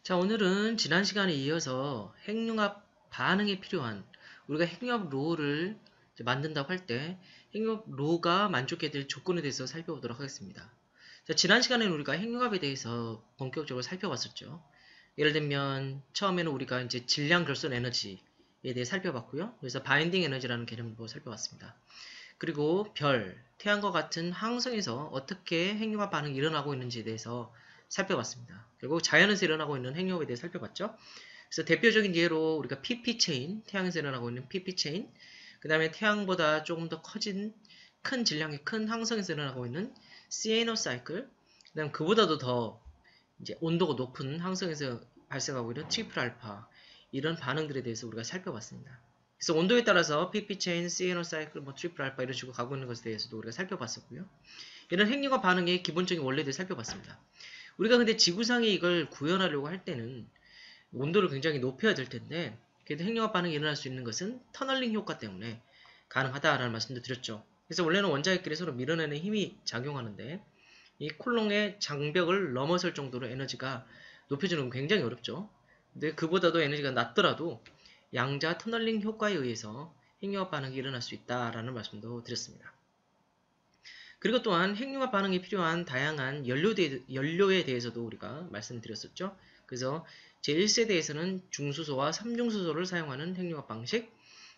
자, 오늘은 지난 시간에 이어서 핵융합 반응에 필요한 우리가 핵융합 로를 만든다고 할 때 핵융합 로가 만족해야 될 조건에 대해서 살펴보도록 하겠습니다. 자, 지난 시간에는 우리가 핵융합에 대해서 본격적으로 살펴봤었죠. 예를 들면 처음에는 우리가 이제 질량 결손 에너지에 대해 살펴봤고요. 그래서 바인딩 에너지라는 개념도 살펴봤습니다. 그리고 별, 태양과 같은 항성에서 어떻게 핵융합 반응이 일어나고 있는지에 대해서 살펴봤습니다. 결국 자연에서 일어나고 있는 핵융합에 대해 살펴봤죠. 그래서 대표적인 예로 우리가 pp체인, 태양에서 일어나고 있는 pp체인, 그 다음에 태양보다 조금 더 커진 큰 질량이 큰 항성에서 일어나고 있는 시에노 사이클, 그 다음 그보다도 더 이제 온도가 높은 항성에서 발생하고 있는 트리플 알파, 이런 반응들에 대해서 우리가 살펴봤습니다. 그래서 온도에 따라서 pp체인, 시에노 사이클, 트리플 알파 이런 식으로 가고 있는 것에 대해서도 우리가 살펴봤었고요. 이런 핵융합 반응의 기본적인 원리들을 살펴봤습니다. 우리가 근데 지구상에 이걸 구현하려고 할 때는 온도를 굉장히 높여야 될 텐데, 그래도 핵융합 반응이 일어날 수 있는 것은 터널링 효과 때문에 가능하다라는 말씀도 드렸죠. 그래서 원래는 원자핵끼리 서로 밀어내는 힘이 작용하는데, 이 콜롱의 장벽을 넘어설 정도로 에너지가 높여주는 건 굉장히 어렵죠. 근데 그보다도 에너지가 낮더라도 양자 터널링 효과에 의해서 핵융합 반응이 일어날 수 있다라는 말씀도 드렸습니다. 그리고 또한 핵융합 반응이 필요한 다양한 연료에 대해서도 우리가 말씀드렸었죠. 그래서 제1세대에서는 중수소와 삼중수소를 사용하는 핵융합 방식,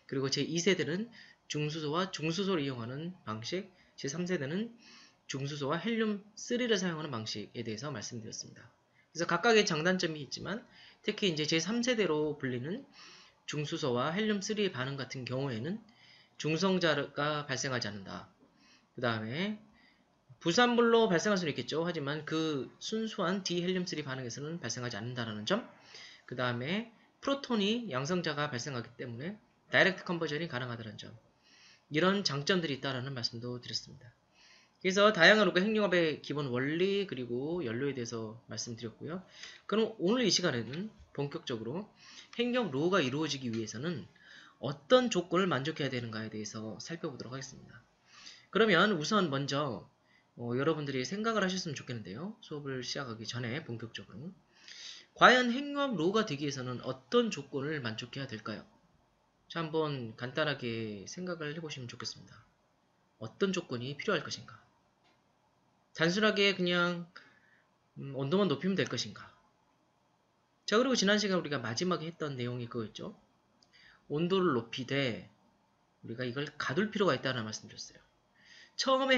그리고 제2세대는 중수소와 중수소를 이용하는 방식, 제3세대는 중수소와 헬륨3를 사용하는 방식에 대해서 말씀드렸습니다. 그래서 각각의 장단점이 있지만 특히 이제 제3세대로 불리는 중수소와 헬륨3의 반응 같은 경우에는 중성자가 발생하지 않는다. 그 다음에 부산물로 발생할 수는 있겠죠. 하지만 그 순수한 디헬륨3 반응에서는 발생하지 않는다는 점. 그 다음에 프로톤이 양성자가 발생하기 때문에 다이렉트 컨버전이 가능하다는 점. 이런 장점들이 있다는 말씀도 드렸습니다. 그래서 다양한 우리가 핵융합의 기본 원리 그리고 연료에 대해서 말씀드렸고요. 그럼 오늘 이 시간에는 본격적으로 핵융합 로가 이루어지기 위해서는 어떤 조건을 만족해야 되는가에 대해서 살펴보도록 하겠습니다. 그러면 우선 먼저 여러분들이 생각을 하셨으면 좋겠는데요. 수업을 시작하기 전에 본격적으로 과연 핵융합 로가 되기 위해서는 어떤 조건을 만족해야 될까요? 자, 한번 간단하게 생각을 해보시면 좋겠습니다. 어떤 조건이 필요할 것인가? 단순하게 그냥 온도만 높이면 될 것인가? 자, 그리고 지난 시간 우리가 마지막에 했던 내용이 그거였죠. 온도를 높이되 우리가 이걸 가둘 필요가 있다는 말씀드렸어요. 처음에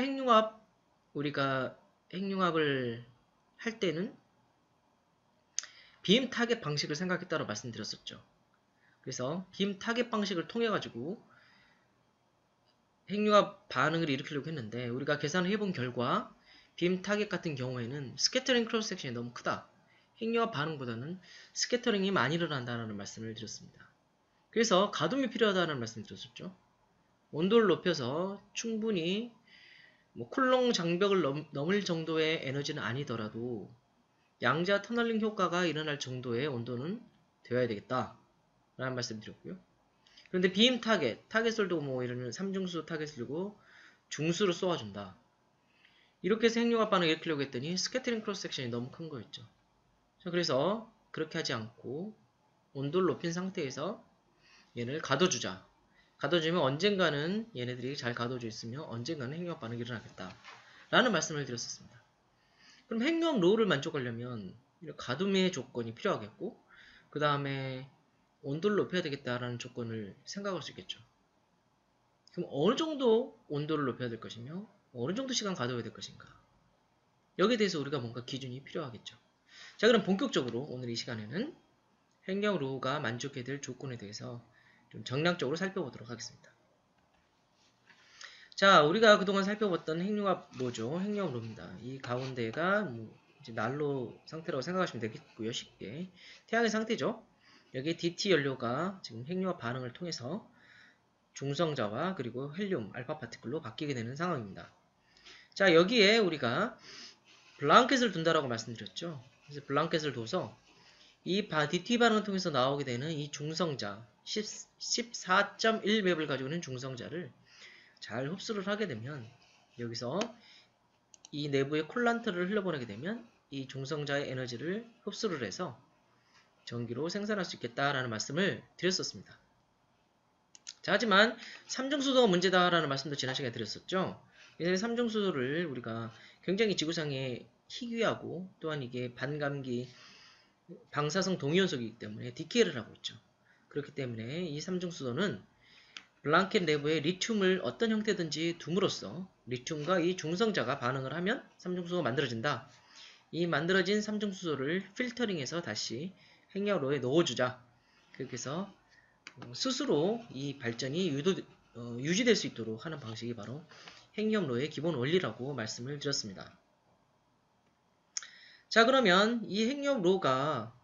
우리가 핵융합을 할 때는 빔 타겟 방식을 생각했다고 말씀드렸었죠. 그래서 빔 타겟 방식을 통해 가지고 핵융합 반응을 일으키려고 했는데 우리가 계산을 해본 결과 빔 타겟 같은 경우에는 스캐터링 크로스 섹션이 너무 크다. 핵융합 반응보다는 스캐터링이 많이 일어난다는 말씀을 드렸습니다. 그래서 가둠이 필요하다는 말씀을 드렸었죠. 온도를 높여서 충분히 쿨롱 장벽을 넘을 정도의 에너지는 아니더라도 양자 터널링 효과가 일어날 정도의 온도는 되어야 되겠다 라는 말씀 드렸고요. 그런데 빔 타겟을 두고 이러면 삼중수 타겟을 두고 중수로 쏘아준다. 이렇게 해서 핵융합 반응을 일으키려고 했더니 스캐터링 크로스 섹션이 너무 큰 거였죠. 자, 그래서 그렇게 하지 않고 온도를 높인 상태에서 얘를 가둬주자. 가둬주면 언젠가는 얘네들이 잘 가둬져 있으며 언젠가는 핵융합 반응이 일어나겠다 라는 말씀을 드렸었습니다. 그럼 핵융합 로를 만족하려면 가둠의 조건이 필요하겠고 그 다음에 온도를 높여야 되겠다라는 조건을 생각할 수 있겠죠. 그럼 어느 정도 온도를 높여야 될 것이며 어느 정도 시간 가둬야 될 것인가, 여기에 대해서 우리가 뭔가 기준이 필요하겠죠. 자, 그럼 본격적으로 오늘 이 시간에는 핵융합 로가 만족해야 될 조건에 대해서 좀 정량적으로 살펴보도록 하겠습니다. 자, 우리가 그동안 살펴봤던 핵융합 로죠. 핵융합 로입니다. 이 가운데가 이제 난로 상태라고 생각하시면 되겠고요. 쉽게 태양의 상태죠. 여기 DT 연료가 지금 핵융합 반응을 통해서 중성자와 그리고 헬륨, 알파 파티클로 바뀌게 되는 상황입니다. 자, 여기에 우리가 블랑켓을 둔다라고 말씀드렸죠. 그래서 블랑켓을 둬서 이 DT 반응을 통해서 나오게 되는 이 중성자 14.1 맵을 가지고 있는 중성자를 잘 흡수를 하게 되면 여기서 이 내부에 콜란트를 흘려보내게 되면 이 중성자의 에너지를 흡수를 해서 전기로 생산할 수 있겠다라는 말씀을 드렸었습니다. 자, 하지만 삼중수소가 문제다라는 말씀도 지난 시간에 드렸었죠. 그래서 삼중수소를 우리가 굉장히 지구상에 희귀하고 또한 이게 반감기 방사성 동위원소이기 때문에 디케이를 하고 있죠. 그렇기 때문에 이 삼중수소는 블랑켓 내부에 리튬을 어떤 형태든지 둠으로써 리튬과 이 중성자가 반응을 하면 삼중수소가 만들어진다. 이 만들어진 삼중수소를 필터링해서 다시 핵융합로에 넣어주자. 그렇게 해서 스스로 이 발전이 유지될 수 있도록 하는 방식이 바로 핵융합로의 기본 원리라고 말씀을 드렸습니다. 자, 그러면 이 핵융합로가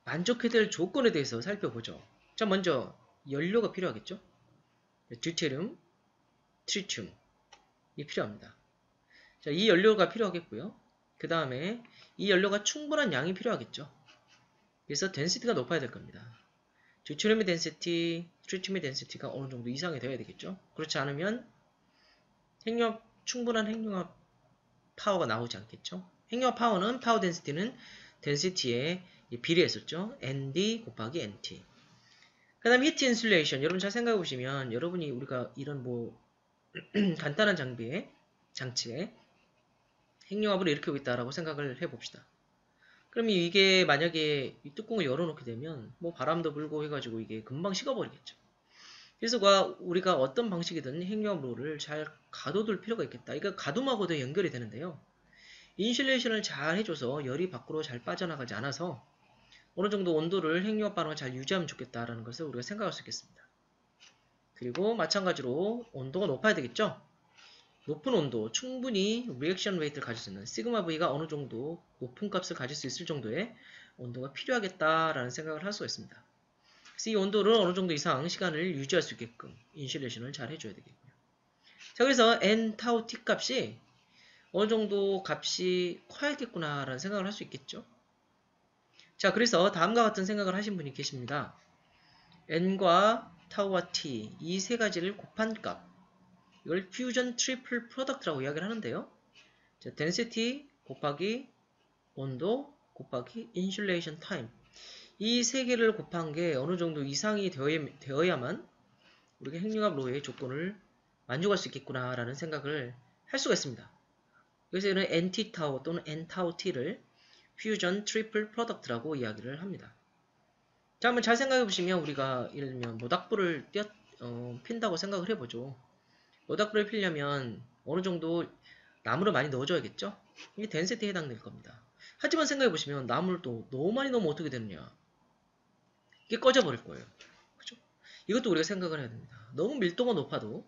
만족해야 될 조건에 대해서 살펴보죠. 자, 먼저 연료가 필요하겠죠. 듀테륨, 트리튬이 필요합니다. 자, 이 연료가 필요하겠고요. 그 다음에 이 연료가 충분한 양이 필요하겠죠. 그래서 덴시티가 높아야 될 겁니다. 듀테륨의 덴시티, 트리튬의 덴시티가 어느 정도 이상이 되어야 되겠죠. 그렇지 않으면 충분한 핵융합 파워가 나오지 않겠죠. 핵융합 파워는 파워 덴시티는 덴시티에 비례했었죠. ND 곱하기 NT. 그 다음 히트 인슐레이션. 여러분 잘 생각해 보시면 여러분이 우리가 이런 간단한 장치에 핵융합을 일으키고 있다라고 생각을 해 봅시다. 그럼 이게 만약에 이 뚜껑을 열어놓게 되면 바람도 불고 해가지고 이게 금방 식어버리겠죠. 그래서 우리가 어떤 방식이든 핵융합로를 잘 가둬둘 필요가 있겠다. 이거 가둠하고도 연결이 되는데요. 인슐레이션을 잘 해줘서 열이 밖으로 잘 빠져나가지 않아서 어느 정도 온도를 핵융합 반응을 잘 유지하면 좋겠다라는 것을 우리가 생각할 수 있겠습니다. 그리고 마찬가지로 온도가 높아야 되겠죠. 높은 온도, 충분히 리액션 레이트를 가질 수 있는 시그마 V가 어느 정도 높은 값을 가질 수 있을 정도의 온도가 필요하겠다라는 생각을 할 수가 있습니다. 그래서 이 온도를 어느 정도 이상 시간을 유지할 수 있게끔 인슐레이션을 잘 해줘야 되겠고요. 자, 그래서 N 타우 T 값이 어느 정도 값이 커야겠구나라는 생각을 할 수 있겠죠. 자, 그래서 다음과 같은 생각을 하신 분이 계십니다. N과 타우와 T 이 세 가지를 곱한 값, 이걸 퓨전 트리플 프로덕트라고 이야기를 하는데요. 자, density 곱하기 온도 곱하기 insulation time 이 세 개를 곱한 게 어느 정도 이상이 되어야만 우리가 핵융합로의 조건을 만족할 수 있겠구나라는 생각을 할 수가 있습니다. 그래서 이는 NT-타우 또는 N-타우-T를 퓨전 트리플 프로덕트라고 이야기를 합니다. 자, 한번 잘 생각해 보시면 우리가 예를 들면 모닥불을 핀다고 생각을 해보죠. 모닥불을 피려면 어느 정도 나무를 많이 넣어줘야겠죠? 이게 덴시티에 해당될 겁니다. 하지만 생각해 보시면 나무를 또 너무 많이 넣으면 어떻게 되느냐? 이게 꺼져버릴 거예요. 그죠? 이것도 우리가 생각을 해야 됩니다. 너무 밀도가 높아도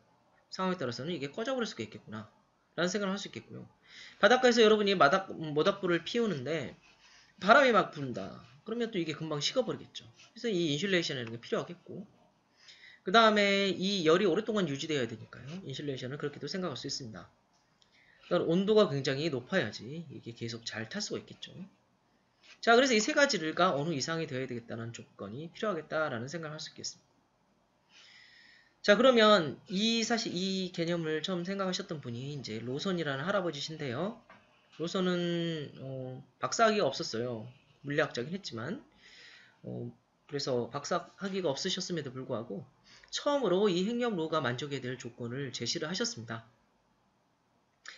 상황에 따라서는 이게 꺼져버릴 수가 있겠구나 라는 생각을 할 수 있겠고요. 바닷가에서 여러분이 모닥불을 피우는데 바람이 막 분다. 그러면 또 이게 금방 식어버리겠죠. 그래서 이 인슐레이션이라는 게 필요하겠고, 그 다음에 이 열이 오랫동안 유지되어야 되니까요. 인슐레이션을 그렇게도 생각할 수 있습니다. 그러니까 온도가 굉장히 높아야지 이게 계속 잘 탈 수가 있겠죠. 자, 그래서 이 세 가지가 어느 이상이 되어야 되겠다는 조건이 필요하겠다라는 생각을 할 수 있겠습니다. 자, 그러면 사실 이 개념을 처음 생각하셨던 분이 이제 로선이라는 할아버지신데요. 로선은 박사학위가 없었어요. 물리학자긴 했지만 그래서 박사학위가 없으셨음에도 불구하고 처음으로 이 핵융합로가 만족해야 될 조건을 제시를 하셨습니다.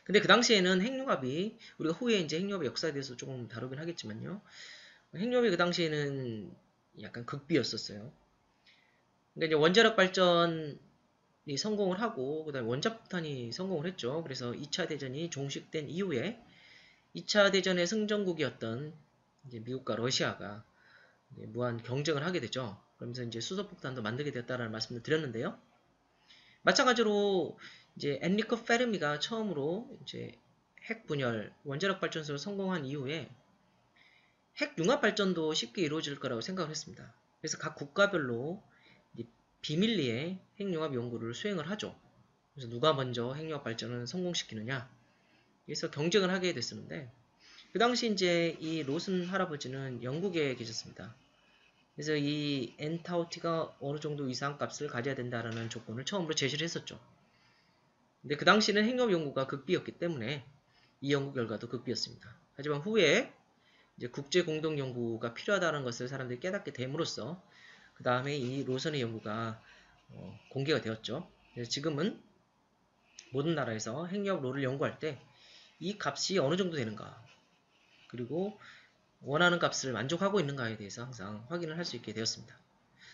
근데 그 당시에는 핵융합이 우리가 후에 이제 핵융합의 역사에 대해서 조금 다루긴 하겠지만요. 핵융합이 그 당시에는 약간 극비였었어요. 그러니까 이제 원자력 발전이 성공을 하고 그다음에 원자폭탄이 성공을 했죠. 그래서 2차 대전이 종식된 이후에 2차 대전의 승전국이었던 이제 미국과 러시아가 이제 무한 경쟁을 하게 되죠. 그러면서 이제 수소폭탄도 만들게 되었다라는 말씀을 드렸는데요. 마찬가지로 이제 엔리코 페르미가 처음으로 이제 핵 분열, 원자력 발전소를 성공한 이후에 핵 융합 발전도 쉽게 이루어질 거라고 생각을 했습니다. 그래서 각 국가별로 비밀리에 핵 융합 연구를 수행을 하죠. 그래서 누가 먼저 핵 융합 발전을 성공시키느냐. 그래서 경쟁을 하게 됐었는데 그 당시 이제 이 로슨 할아버지는 영국에 계셨습니다. 그래서 이 N타우T가 어느 정도 이상 값을 가져야 된다라는 조건을 처음으로 제시를 했었죠. 근데 그 당시는 핵융합 연구가 극비였기 때문에 이 연구 결과도 극비였습니다. 하지만 후에 이제 국제 공동 연구가 필요하다는 것을 사람들이 깨닫게 됨으로써 그 다음에 이 로선의 연구가 공개가 되었죠. 그래서 지금은 모든 나라에서 핵융합 로를 연구할 때 이 값이 어느 정도 되는가 그리고 원하는 값을 만족하고 있는가에 대해서 항상 확인을 할 수 있게 되었습니다.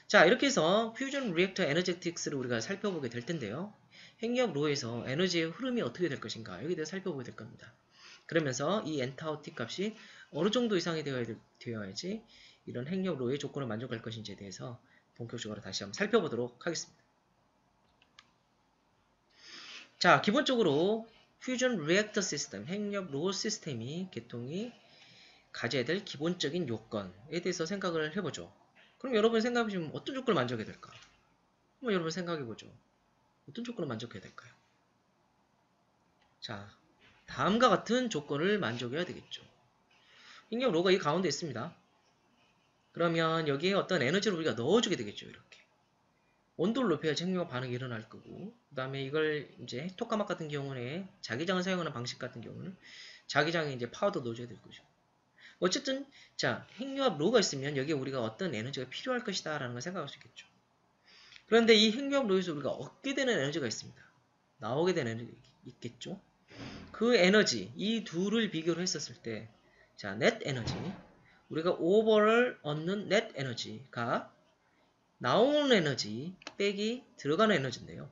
자, 이렇게 해서 퓨전 리액터 에너제틱스를 우리가 살펴보게 될 텐데요. 핵융합 로에서 에너지의 흐름이 어떻게 될 것인가 여기에 대해서 살펴보게 될 겁니다. 그러면서 이 엔타우티 값이 어느 정도 이상이 되어야지 이런 핵융합 로의 조건을 만족할 것인지에 대해서 본격적으로 다시 한번 살펴보도록 하겠습니다. 자, 기본적으로 퓨전 리액터 시스템, 핵융합 로 시스템이 개통이 가져야 될 기본적인 요건에 대해서 생각을 해보죠. 그럼 여러분 생각해보시면 어떤 조건을 만족해야 될까? 한번 여러분 생각해보죠. 어떤 조건을 만족해야 될까요? 자, 다음과 같은 조건을 만족해야 되겠죠. 핵융합 로가 이 가운데 있습니다. 그러면 여기에 어떤 에너지를 우리가 넣어주게 되겠죠. 이렇게. 온도를 높여야지 핵융합 반응이 일어날 거고, 그 다음에 이걸 이제 토카막 같은 경우는 자기장을 사용하는 방식 같은 경우는 자기장에 이제 파워도 넣어줘야 될 거죠. 어쨌든, 자, 핵융합 로가 있으면 여기에 우리가 어떤 에너지가 필요할 것이다 라는 걸 생각할 수 있겠죠. 그런데 이 핵융합 로에서 우리가 얻게 되는 에너지가 있습니다. 나오게 되는 에너지가 있겠죠. 그 에너지, 이 둘을 비교를 했었을 때, 자, 넷 에너지, 우리가 오버를 얻는 넷 에너지가 나오는 에너지 빼기 들어가는 에너지인데요.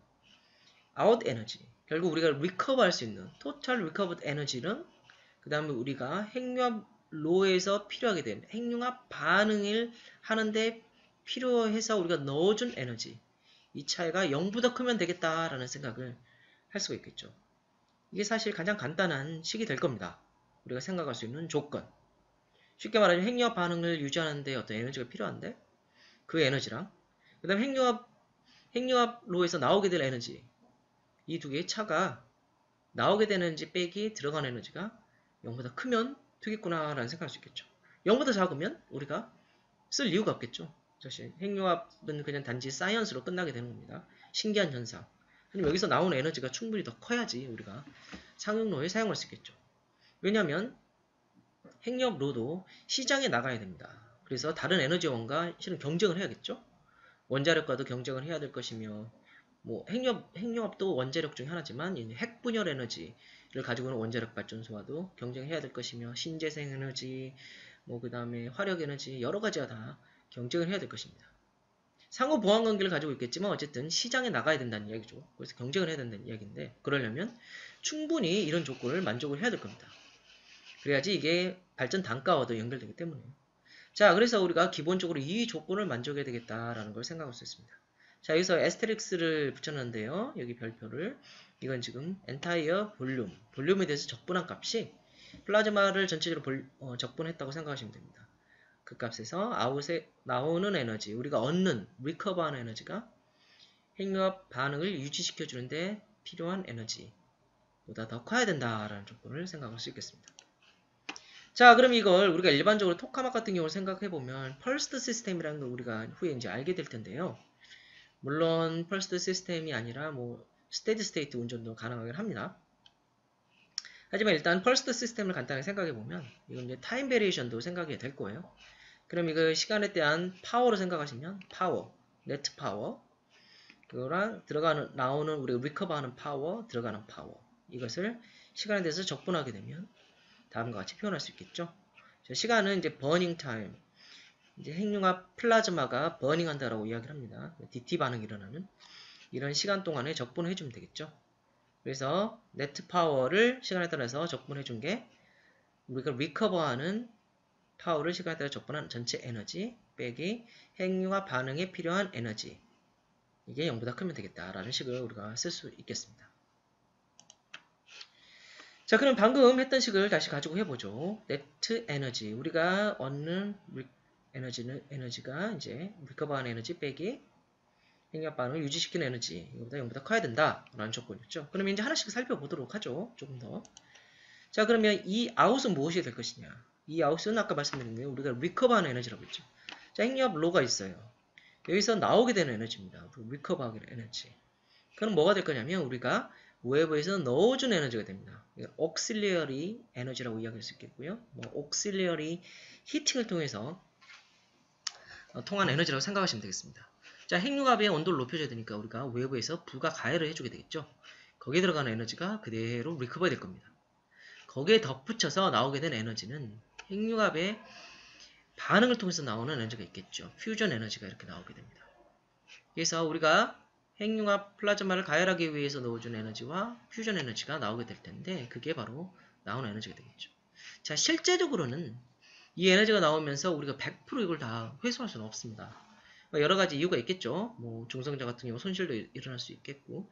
아웃 에너지, 결국 우리가 리커버 할 수 있는 토탈 리커버 에너지는 그 다음에 우리가 핵융합 로에서 필요하게 된 핵융합 반응을 하는데 필요해서 우리가 넣어준 에너지, 이 차이가 0보다 크면 되겠다라는 생각을 할 수가 있겠죠. 이게 사실 가장 간단한 식이 될 겁니다. 우리가 생각할 수 있는 조건. 쉽게 말하면 핵융합 반응을 유지하는데 어떤 에너지가 필요한데 그 에너지랑 그 다음에 핵융합 로에서 나오게 될 에너지, 이 두 개의 차가 나오게 되는 에너지 빼기 들어가는 에너지가 0보다 크면 되겠구나 라는 생각할 수 있겠죠. 0보다 작으면 우리가 쓸 이유가 없겠죠. 사실 핵융합은 그냥 단지 사이언스로 끝나게 되는 겁니다. 신기한 현상. 하지만 여기서 나오는 에너지가 충분히 더 커야지 우리가 상용로에 사용할 수 있겠죠. 왜냐하면 핵융합 로도 시장에 나가야 됩니다. 그래서 다른 에너지원과 실은 경쟁을 해야겠죠. 원자력과도 경쟁을 해야 될 것이며, 뭐 핵융합도 원자력 중에 하나지만 핵분열 에너지를 가지고 있는 원자력 발전소와도 경쟁해야 될 것이며, 신재생 에너지, 뭐 그 다음에 화력 에너지 여러 가지와 다 경쟁을 해야 될 것입니다. 상호 보완 관계를 가지고 있겠지만 어쨌든 시장에 나가야 된다는 이야기죠. 그래서 경쟁을 해야 된다는 이야기인데, 그러려면 충분히 이런 조건을 만족을 해야 될 겁니다. 그래야지 이게 발전 단가와도 연결되기 때문에. 자, 그래서 우리가 기본적으로 이 조건을 만족해야 되겠다라는 걸 생각할 수 있습니다. 자, 여기서 에스테릭스를 붙였는데요. 여기 별표를. 이건 지금 entire 볼륨에 대해서 적분한 값이 플라즈마를 전체적으로 적분했다고 생각하시면 됩니다. 그 값에서 아웃에 나오는 에너지, 우리가 얻는 리커버하는 에너지가 핵융합 반응을 유지시켜 주는데 필요한 에너지보다 더 커야 된다라는 조건을 생각할 수 있겠습니다. 자, 그럼 이걸 우리가 일반적으로 토카막 같은 경우를 생각해보면 펄스트 시스템이라는 걸 우리가 후에 이제 알게 될 텐데요. 물론 펄스트 시스템이 아니라 뭐 스테디 스테이트 운전도 가능하긴 합니다. 하지만 일단 펄스트 시스템을 간단히 생각해보면 이건 이제 타임 베리에이션도 생각이 될 거예요. 그럼 이거 시간에 대한 파워로 생각하시면 파워, 네트 파워, 그거랑 나오는 우리가 리커버하는 파워, 들어가는 파워, 이것을 시간에 대해서 적분하게 되면 다음과 같이 표현할 수 있겠죠. 시간은 이제 버닝 타임, 이제 핵융합 플라즈마가 버닝한다라고 이야기를 합니다. DT 반응이 일어나는 이런 시간 동안에 적분을 해주면 되겠죠. 그래서 네트 파워를 시간에 따라서 적분해 준 게 우리가 리커버하는 파워를 시간에 따라 적분한 전체 에너지 빼기 핵융합 반응에 필요한 에너지, 이게 0보다 크면 되겠다라는 식을 우리가 쓸 수 있겠습니다. 자, 그럼 방금 했던 식을 다시 가지고 해보죠. 네트 에너지, 우리가 얻는 에너지가 이제 리커버한 에너지 빼기 핵융합 반응을 유지시키는 에너지, 이거보다 0보다 커야 된다라는 조건이었죠. 그러면 이제 하나씩 살펴보도록 하죠. 조금 더. 자, 그러면 이 아웃은 무엇이 될 것이냐? 이 아웃은 아까 말씀드린 게 우리가 리커버하는 에너지라고 했죠. 자, 핵융합 로가 있어요. 여기서 나오게 되는 에너지입니다. 리커버하는 에너지. 그럼 뭐가 될 거냐면 우리가 외부에서 넣어준 에너지가 됩니다. auxiliary 에너지라고 이야기할 수 있겠고요. auxiliary 히팅을 통해서 통한 에너지라고 생각하시면 되겠습니다. 자, 핵융합의 온도를 높여줘야 되니까 우리가 외부에서 부가 가해를 해주게 되겠죠. 거기에 들어가는 에너지가 그대로 리커버가 될 겁니다. 거기에 덧붙여서 나오게 된 에너지는 핵융합의 반응을 통해서 나오는 에너지가 있겠죠. 퓨전 에너지가 이렇게 나오게 됩니다. 그래서 우리가 핵융합 플라즈마를 가열하기 위해서 넣어준 에너지와 퓨전 에너지가 나오게 될 텐데 그게 바로 나오는 에너지가 되겠죠. 자, 실제적으로는 이 에너지가 나오면서 우리가 100% 이걸 다 회수할 수는 없습니다. 여러 가지 이유가 있겠죠. 중성자 같은 경우 손실도 일어날 수 있겠고.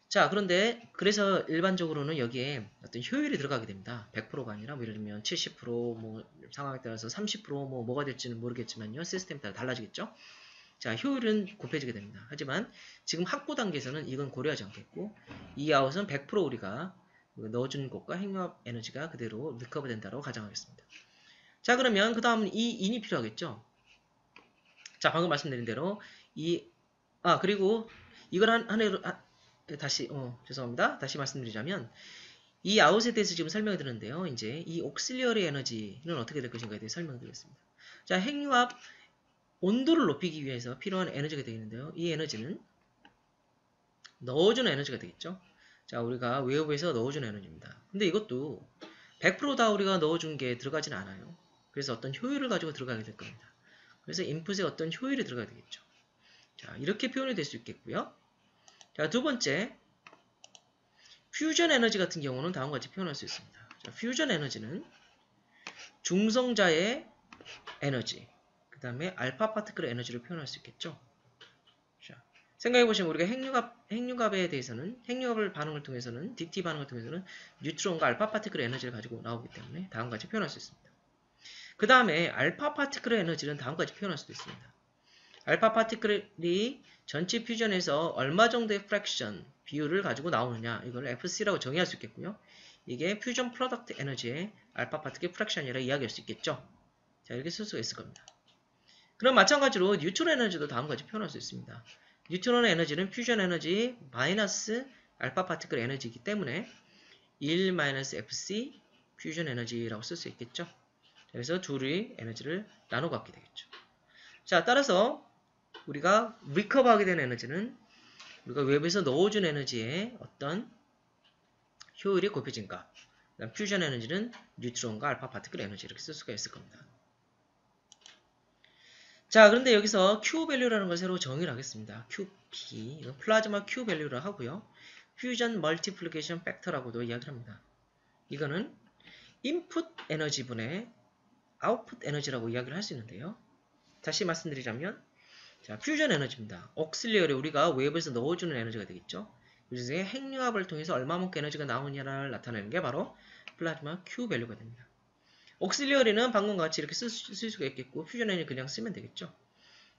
자, 그런데 그래서 일반적으로는 여기에 어떤 효율이 들어가게 됩니다. 100%가 아니라 예를 들면 70% 상황에 따라서 30% 뭐가 될지는 모르겠지만요. 시스템에 따라 달라지겠죠. 자, 효율은 곱해지게 됩니다. 하지만 지금 확보 단계에서는 이건 고려하지 않겠고 이 아웃은 100% 우리가 넣어준 것과 핵융합 에너지가 그대로 리커버 된다고 가정하겠습니다. 자, 그러면 그 다음은 이 인이 필요하겠죠. 자, 방금 말씀드린 대로 그리고 이걸 하나로 다시 죄송합니다. 다시 말씀드리자면 이 아웃에 대해서 지금 설명을 드렸는데요. 이제 이 옥실리어리 에너지는 어떻게 될 것인가에 대해 설명을 드리겠습니다. 자, 핵융합 온도를 높이기 위해서 필요한 에너지가 되겠는데요. 이 에너지는 넣어주는 에너지가 되겠죠. 자, 우리가 외부에서 넣어주는 에너지입니다. 근데 이것도 100% 다 우리가 넣어준 게 들어가지는 않아요. 그래서 어떤 효율을 가지고 들어가게 될 겁니다. 그래서 인풋에 어떤 효율이 들어가야 되겠죠. 자, 이렇게 표현이 될 수 있겠고요. 자, 두 번째, 퓨전 에너지 같은 경우는 다음과 같이 표현할 수 있습니다. 자, 퓨전 에너지는 중성자의 에너지, 그 다음에 알파 파티클의 에너지를 표현할 수 있겠죠. 자, 생각해보시면 우리가 핵융합에 대해서는, 핵융합을 반응을 통해서는, DT 반응을 통해서는 뉴트론과 알파 파티클의 에너지를 가지고 나오기 때문에 다음과 같이 표현할 수 있습니다. 그 다음에 알파 파티클의 에너지는 다음과 같이 표현할 수도 있습니다. 알파 파티클이 전체 퓨전에서 얼마 정도의 프랙션, 비율을 가지고 나오느냐, 이걸 FC라고 정의할 수 있겠고요. 이게 퓨전 프로덕트 에너지의 알파 파티클 프랙션이라 이야기할 수 있겠죠. 자, 이렇게 쓸 수가 있을 겁니다. 그럼 마찬가지로 뉴트론 에너지도 다음과 같이 표현할 수 있습니다. 뉴트론 에너지는 퓨전 에너지 마이너스 알파 파티클 에너지이기 때문에 1-FC 퓨전 에너지라고 쓸 수 있겠죠. 그래서 둘의 에너지를 나눠 갖게 되겠죠. 자, 따라서 우리가 리커버하게 된 에너지는 우리가 외부에서 넣어준 에너지의 어떤 효율이 곱해진 값. 그다음 퓨전 에너지는 뉴트론과 알파 파티클 에너지 이렇게 쓸 수가 있을 겁니다. 자, 그런데 여기서 Q 밸류라는 걸 새로 정의를 하겠습니다. QP, 이건 플라즈마 Q 밸류를 하고요. 퓨전 멀티플리케이션 팩터라고도 이야기를 합니다. 이거는 인풋 에너지분의 아웃풋 에너지라고 이야기를 할 수 있는데요. 다시 말씀드리자면 자, 퓨전 에너지입니다. 옥실리어리 우리가 외부에서 넣어주는 에너지가 되겠죠. 그중에 핵융합을 통해서 얼마만큼 에너지가 나오냐를 나타내는 게 바로 플라즈마 Q 밸류가 됩니다. 옥실리어리는 방금 같이 이렇게 쓸 수가 있겠고 퓨전 에너지 그냥 쓰면 되겠죠.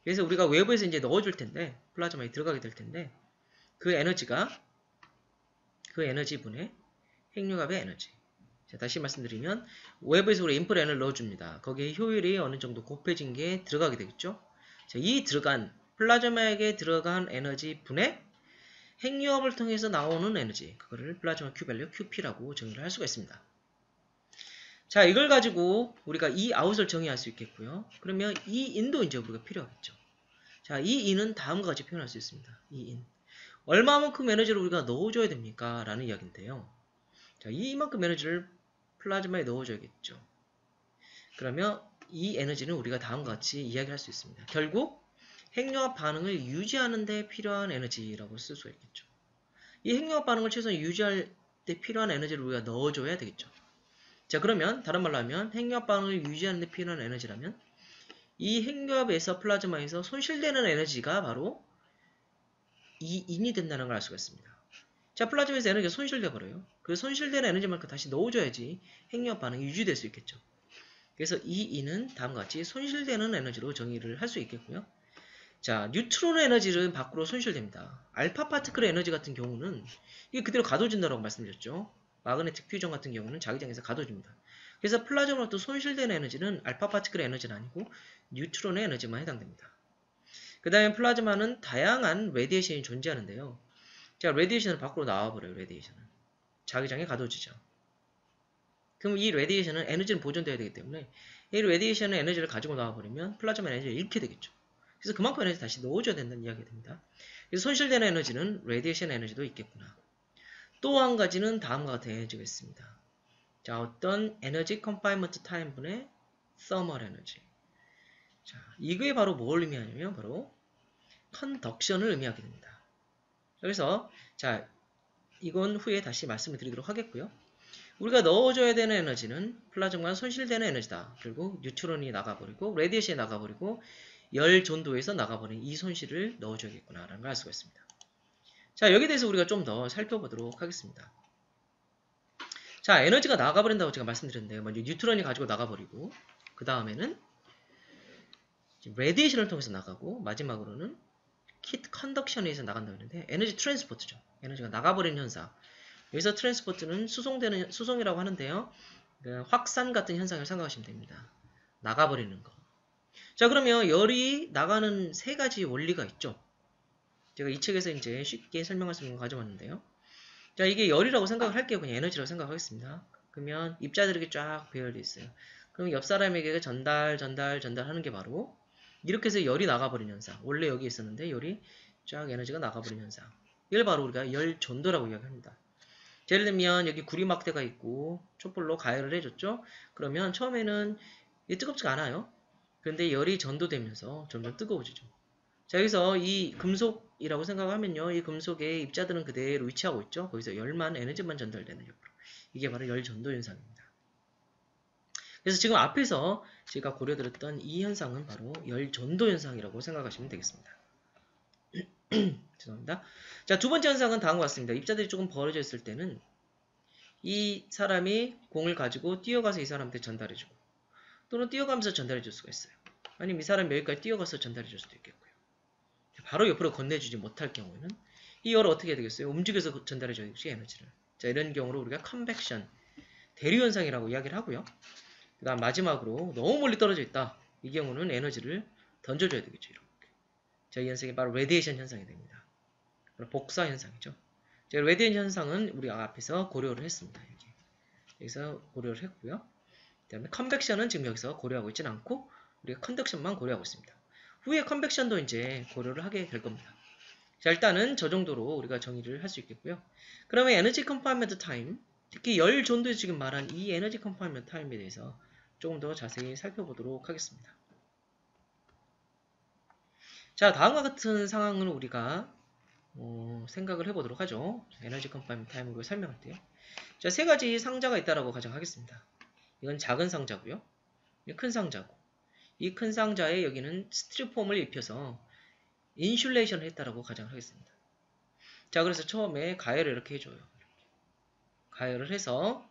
그래서 우리가 외부에서 이제 넣어줄 텐데 플라즈마에 들어가게 될 텐데 그 에너지가 그 에너지분의 핵융합의 에너지. 자, 다시 말씀드리면 외부에서 우리 인풋 에너지를 넣어줍니다. 거기에 효율이 어느 정도 곱해진 게 들어가게 되겠죠. 자, 이 들어간 플라즈마에게 들어간 에너지 분의 핵융합을 통해서 나오는 에너지, 그거를 플라즈마 Q 밸류 QP라고 정의를 할 수가 있습니다. 자, 이걸 가지고 우리가 이 아웃을 정의할 수 있겠고요. 그러면 이 인도 이제 우리가 필요하겠죠. 자, 이 인은 다음과 같이 표현할 수 있습니다. 이 인. 얼마만큼 에너지를 우리가 넣어줘야 됩니까? 라는 이야기인데요. 자, 이만큼 에너지를 플라즈마에 넣어줘야겠죠. 그러면 이 에너지는 우리가 다음과 같이 이야기할 수 있습니다. 결국 핵융합 반응을 유지하는 데 필요한 에너지라고 쓸 수가 있겠죠. 이 핵융합 반응을 최소한 유지할 때 필요한 에너지를 우리가 넣어줘야 되겠죠. 자, 그러면 다른 말로 하면 핵융합 반응을 유지하는 데 필요한 에너지라면 이 핵융합에서 플라즈마에서 손실되는 에너지가 바로 이 인이 된다는 걸 알 수가 있습니다. 자, 플라즈마에서 에너지가 손실돼 버려요. 그 손실되는 에너지만큼 다시 넣어줘야지 핵융합 반응이 유지될 수 있겠죠. 그래서 이 인은 다음과 같이 손실되는 에너지로 정의를 할 수 있겠고요. 자, 뉴트론 에너지는 밖으로 손실됩니다. 알파 파티클의 에너지 같은 경우는 이게 그대로 가둬진다고 말씀드렸죠. 마그네틱 퓨전 같은 경우는 자기장에서 가둬집니다. 그래서 플라즈마로 손실되는 에너지는 알파 파티클의 에너지는 아니고 뉴트론의 에너지만 해당됩니다. 그 다음에 플라즈마는 다양한 레디에이션이 존재하는데요. 자, 레디에이션은 밖으로 나와버려요. 레디에이션은. 자기장에 가둬지죠. 그럼 이 레디에이션은 에너지는 보존돼야 되기 때문에 이 레디에이션은 에너지를 가지고 나와버리면 플라즈마 에너지를 잃게 되겠죠. 그래서 그만큼 에너지 다시 넣어줘야 된다는 이야기가 됩니다. 그래서 손실되는 에너지는 레디에이션 에너지도 있겠구나. 또 한 가지는 다음과 같은 에너지가 있습니다. 자, 어떤 에너지 컨파인먼트 타임분의 서멀 에너지. 자, 이게 바로 뭘 의미하냐면 바로 컨덕션을 의미하게 됩니다. 그래서 자, 이건 후에 다시 말씀을 드리도록 하겠고요. 우리가 넣어줘야 되는 에너지는 플라즈마가 손실되는 에너지다. 그리고 뉴트론이 나가버리고 레디에이션이 나가버리고 열 전도에서 나가버린 이 손실을 넣어줘야겠구나라는 걸 알 수가 있습니다. 자, 여기에 대해서 우리가 좀 더 살펴보도록 하겠습니다. 자, 에너지가 나가버린다고 제가 말씀드렸는데요. 먼저 뉴트론이 가지고 나가버리고 그 다음에는 레디에이션을 통해서 나가고 마지막으로는 히트 컨덕션에 의해서 나간다고 했는데 에너지 트랜스포트죠. 에너지가 나가버리는 현상. 여기서 트랜스포트는 수송이라고 하는데요. 확산 같은 현상을 생각하시면 됩니다. 나가버리는 거. 자, 그러면 열이 나가는 세 가지 원리가 있죠. 제가 이 책에서 이제 쉽게 설명할 수 있는 거 가져왔는데요. 자, 이게 열이라고 생각을 할게요. 그냥 에너지라고 생각하겠습니다. 그러면 입자들에게 쫙 배열되어 있어요. 그럼 옆 사람에게 전달하는 게 바로 이렇게 해서 열이 나가버리는 현상. 원래 여기 있었는데 열이 쫙 에너지가 나가버리는 현상. 이걸 바로 우리가 열 전도라고 이야기합니다. 예를 들면 여기 구리막대가 있고 촛불로 가열을 해줬죠. 그러면 처음에는 이게 뜨겁지가 않아요. 그런데 열이 전도되면서 점점 뜨거워지죠. 자, 여기서 이 금속이라고 생각하면요. 이 금속의 입자들은 그대로 위치하고 있죠. 거기서 열만, 에너지만 전달되는 역으로. 이게 바로 열 전도 현상입니다. 그래서 지금 앞에서 제가 고려드렸던 이 현상은 바로 열 전도 현상이라고 생각하시면 되겠습니다. 죄송합니다. 자, 두 번째 현상은 다음과 같습니다. 입자들이 조금 벌어져 있을 때는 이 사람이 공을 가지고 뛰어가서 이 사람한테 전달해주고 또는 뛰어가면서 전달해줄 수가 있어요. 아니면 이 사람이 여기까지 뛰어가서 전달해줄 수도 있겠고요. 바로 옆으로 건네주지 못할 경우에는 이 열을 어떻게 해야 되겠어요? 움직여서 전달해줘야지 에너지를. 자, 이런 경우로 우리가 컨벡션, 대류현상이라고 이야기를 하고요. 그 다음 마지막으로 너무 멀리 떨어져 있다. 이 경우는 에너지를 던져줘야 되겠죠. 이렇게. 자, 이 현상이 바로 레디에이션 현상이 됩니다. 복사 현상이죠. 자, 레디에이션 현상은 우리가 앞에서 고려를 했습니다. 여기서 고려를 했고요. 그 다음에 컨벡션은 지금 여기서 고려하고 있지는 않고 우리가 컨덕션만 고려하고 있습니다. 후에 컨벡션도 이제 고려를 하게 될 겁니다. 자, 일단은 저 정도로 우리가 정의를 할 수 있겠고요. 그러면 에너지 컨파인먼트 타임, 특히 열 전도에서 지금 말한 이 에너지 컨파인먼트 타임에 대해서 조금 더 자세히 살펴보도록 하겠습니다. 자, 다음과 같은 상황을 우리가 생각을 해보도록 하죠. 에너지 컨파인먼트 타임으로 설명할 때요. 자, 세 가지 상자가 있다라고 가정하겠습니다. 이건 작은 상자고요. 이건 큰 상자고. 이 큰 상자에 여기는 스티로폼을 입혀서 인슐레이션을 했다라고 가정하겠습니다. 자, 그래서 처음에 가열을 이렇게 해줘요. 가열을 해서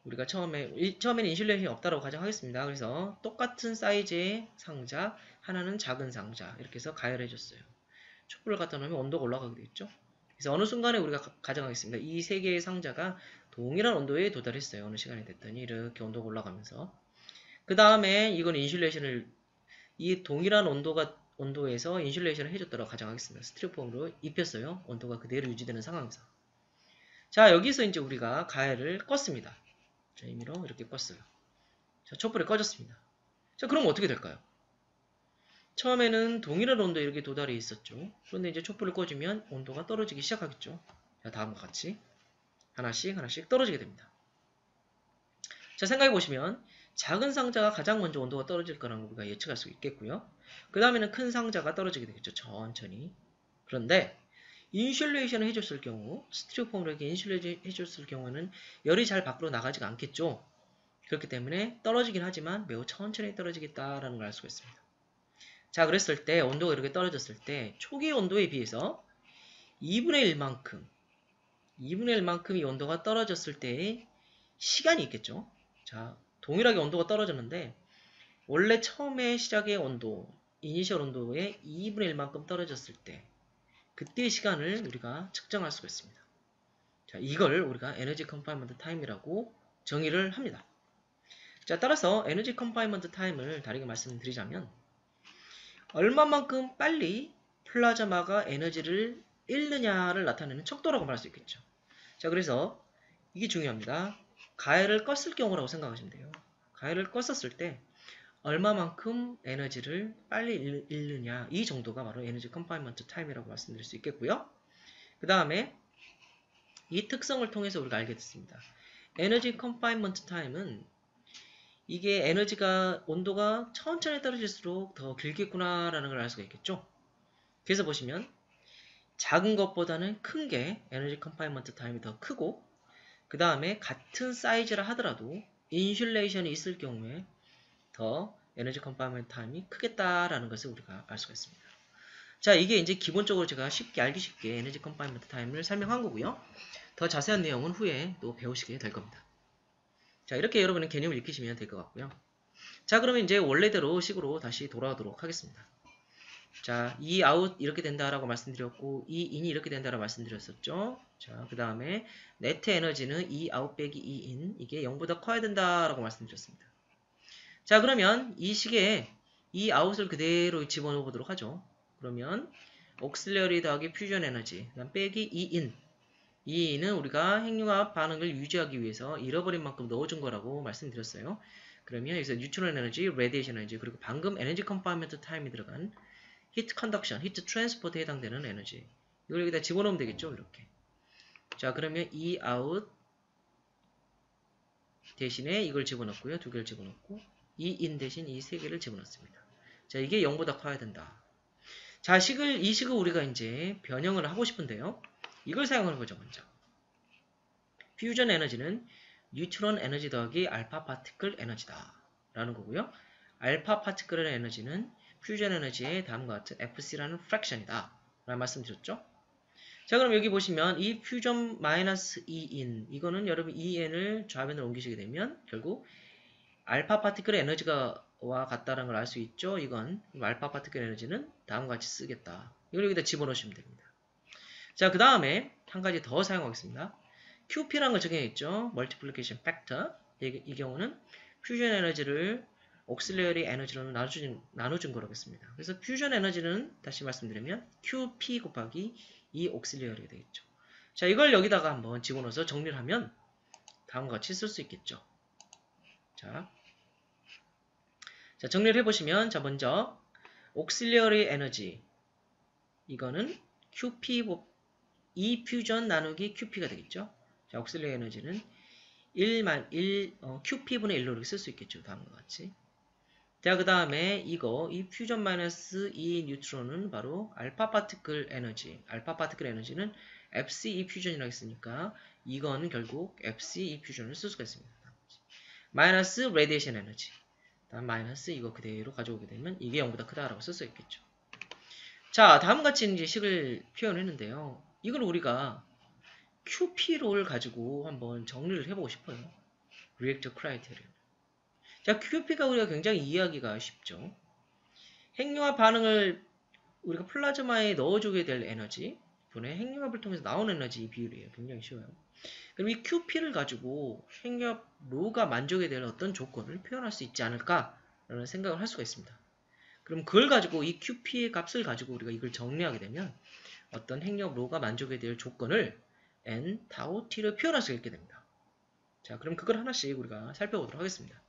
우리가 처음에는 인슐레이션이 없다라고 가정하겠습니다. 그래서 똑같은 사이즈의 상자, 하나는 작은 상자 이렇게 해서 가열해줬어요. 촛불을 갖다 놓으면 온도가 올라가게 되겠죠. 그래서 어느 순간에 우리가 가정하겠습니다. 이 세 개의 상자가 동일한 온도에 도달했어요. 어느 시간이 됐더니 이렇게 온도가 올라가면서 그 다음에 이건 인슐레이션을 이 동일한 온도에서 인슐레이션을 해줬다고 가정하겠습니다. 스티로폼으로 입혔어요. 온도가 그대로 유지되는 상황에서. 자, 여기서 이제 우리가 가열을 껐습니다. 자, 임의로 이렇게 껐어요. 자, 촛불이 꺼졌습니다. 자, 그럼 어떻게 될까요? 처음에는 동일한 온도에 이렇게 도달해 있었죠. 그런데 이제 촛불을 꺼주면 온도가 떨어지기 시작하겠죠. 자, 다음과 같이 하나씩 떨어지게 됩니다. 자, 생각해보시면 작은 상자가 가장 먼저 온도가 떨어질 거라는 우리가 예측할 수 있겠고요. 그 다음에는 큰 상자가 떨어지게 되겠죠. 천천히. 그런데 인슐레이션을 해줬을 경우, 스티로폼으로 이렇게 인슐레이션 해줬을 경우에는 열이 잘 밖으로 나가지가 않겠죠. 그렇기 때문에 떨어지긴 하지만 매우 천천히 떨어지겠다라는 걸 알 수가 있습니다. 자, 그랬을 때 온도가 이렇게 떨어졌을 때 초기 온도에 비해서 2분의 1만큼 이 온도가 떨어졌을 때의 시간이 있겠죠. 자, 동일하게 온도가 떨어졌는데 원래 처음에 시작의 온도, 이니셜 온도의 2분의 1만큼 떨어졌을 때 그때의 시간을 우리가 측정할 수가 있습니다. 자, 이걸 우리가 에너지 컨파인먼트 타임이라고 정의를 합니다. 자, 따라서 에너지 컨파인먼트 타임을 다르게 말씀드리자면 얼마만큼 빨리 플라즈마가 에너지를 잃느냐를 나타내는 척도라고 말할 수 있겠죠. 자, 그래서 이게 중요합니다. 가열을 껐을 경우라고 생각하시면 돼요. 가열을 껐었을 때 얼마만큼 에너지를 빨리 잃느냐, 이 정도가 바로 에너지 컨파인먼트 타임이라고 말씀드릴 수 있겠고요. 그 다음에 이 특성을 통해서 우리가 알게 됐습니다. 에너지 컨파인먼트 타임은 이게 에너지가 온도가 천천히 떨어질수록 더 길겠구나라는 걸 알 수가 있겠죠. 그래서 보시면 작은 것보다는 큰 게 에너지 컨파인먼트 타임이 더 크고, 그 다음에 같은 사이즈라 하더라도 인슐레이션이 있을 경우에 더 에너지 컨파인먼트 타임이 크겠다라는 것을 우리가 알 수가 있습니다. 자, 이게 이제 기본적으로 제가 알기 쉽게 에너지 컨파인먼트 타임을 설명한 거고요. 더 자세한 내용은 후에 또 배우시게 될 겁니다. 자, 이렇게 여러분은 개념을 익히시면 될 것 같고요. 자, 그러면 이제 원래대로 식으로 다시 돌아오도록 하겠습니다. 자, 이 아웃 이렇게 된다라고 말씀드렸고, 이 인이 이렇게 된다라고 말씀드렸었죠. 자, 그 다음에 네트 에너지는 이 아웃 빼기 이 인, 이게 0보다 커야 된다라고 말씀드렸습니다. 자, 그러면 이 식에 이 아웃을 그대로 집어넣어 보도록 하죠. 그러면 옥실러리 더하기 퓨전 에너지, 그다음 빼기 이 인, 이 인은 우리가 핵융합 반응을 유지하기 위해서 잃어버린 만큼 넣어준 거라고 말씀드렸어요. 그러면 여기서 뉴트럴 에너지, 레디에이션 에너지, 그리고 방금 에너지 컨파인먼트 타임이 들어간 히트 컨덕션, 히트 트랜스포트에 해당되는 에너지, 이걸 여기다 집어넣으면 되겠죠. 이렇게. 자, 그러면 이 아웃 대신에 이걸 집어넣고요. 두 개를 집어넣고 이 인 대신 이 세 개를 집어넣습니다. 자, 이게 0보다 커야 된다. 자, 이 식을 우리가 이제 변형을 하고 싶은데요. 이걸 사용해 보죠, 먼저. 퓨전 에너지는 뉴트론 에너지 더하기 알파 파티클 에너지다 라는 거고요. 알파 파티클의 에너지는 퓨전 에너지의 다음과 같은 FC라는 프랙션이다 라는 말씀 드렸죠. 자, 그럼 여기 보시면 이 퓨전 마이너스 2인, 이거는 여러분 2n을 좌변으로 옮기시게 되면 결국 알파 파티클의 에너지가 와 같다는 걸 알 수 있죠. 이건 알파 파티클 에너지는 다음과 같이 쓰겠다. 이걸 여기다 집어넣으시면 됩니다. 자, 그 다음에 한 가지 더 사용하겠습니다. QP라는 걸 적용했죠. Multiplication Factor. 이 경우는 퓨전 에너지를 옥실러리 에너지로 나눠준 거라겠습니다. 그래서 퓨전 에너지는 다시 말씀드리면 QP 곱하기 이 옥실러리가 되겠죠. 자, 이걸 여기다가 한번 집어넣어서 정리를 하면 다음과 같이 쓸 수 있겠죠. 자, 정리를 해보시면, 자, 먼저 옥실러리 에너지, 이거는 QP 이 퓨전 나누기 QP가 되겠죠. 자, 옥실러리 에너지는 QP분의 1로 이렇게 쓸 수 있겠죠. 다음과 같이. 자, 그 다음에 이 퓨전 마이너스 이 뉴트론은 바로 알파 파티클 에너지는 FC 퓨전이라고 했으니까 이거는 결국 FC 퓨전을 쓸 수가 있습니다. 마이너스 레디에이션 에너지, 다음 마이너스 이거 그대로 가져오게 되면 이게 0보다 크다라고 쓸 수 있겠죠. 자, 다음같이 이제 식을 표현했는데요. 이걸 우리가 QP를 가지고 한번 정리를 해보고 싶어요. Reactor Criterion. 자, QP가 우리가 굉장히 이해하기가 쉽죠. 핵융합 반응을 우리가 플라즈마에 넣어주게 될 에너지 분의 핵융합을 통해서 나오는 에너지 비율이에요. 굉장히 쉬워요. 그럼 이 QP를 가지고 핵융합 로가 만족이 될 어떤 조건을 표현할 수 있지 않을까라는 생각을 할 수가 있습니다. 그럼 그걸 가지고 이 QP의 값을 가지고 우리가 이걸 정리하게 되면 어떤 핵융합 로가 만족이 될 조건을 N, 타우, T를 표현할 수 있게 됩니다. 자, 그럼 그걸 하나씩 우리가 살펴보도록 하겠습니다.